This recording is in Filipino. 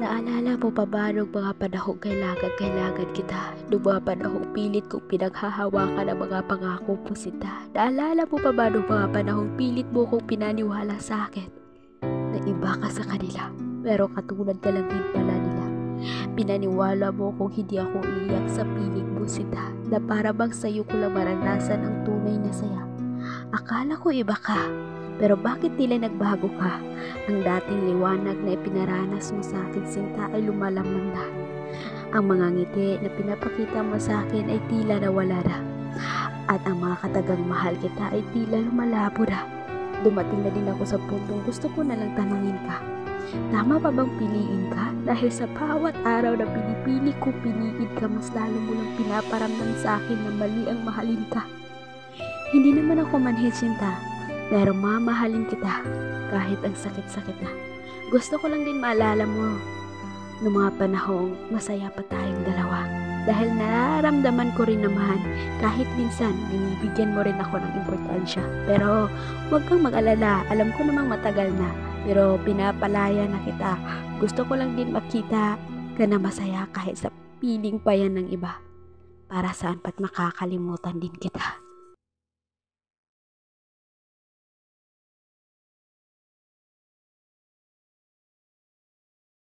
Naalala mo pa ba nung mga panahong kailangan kita? Nung mga panahong pilit kong pinaghahawakan ang mga pangako mo sinta? Naalala mo pa ba nung mga panahong pilit mo kong pinaniwala sa akin? Na iba ka sa kanila, pero katulad ka lang din pala nila. Pinaniwala mo kung hindi ako iiyak sa piling mo sinta, na para bang sa'yo ko lang maranasan ang tunay na saya. Akala ko iba ka, pero bakit tila nagbago ka? Ang dating liwanag na ipinaranas mo sa akin sinta ay lumalamang na. Ang mga ngiti na pinapakita mo sa akin ay tila nawala na. At ang mga katagang mahal kita ay tila lumalabo na. Dumating na din ako sa puntong gusto ko na lang tanungin ka. Tama pa bang piliin ka? Dahil sa bawat araw na pinipili ko piliin ka, mas lalo mo lang pinaparamdam sa akin na mali ang mahalin ka. Hindi naman ako manhid sinta, pero mamahalin kita kahit ang sakit-sakit na. Gusto ko lang din maalala mo noong mga panahong masaya pa tayong dalawa. Dahil nararamdaman ko rin naman kahit minsan binibigyan mo rin ako ng importansya. Pero huwag kang mag-alala, alam ko namang matagal na. Pero pinapalaya na kita. Gusto ko lang din makita ka na masaya kahit sa piling pa yan ng iba. Para saan pa't makakalimutan din kita.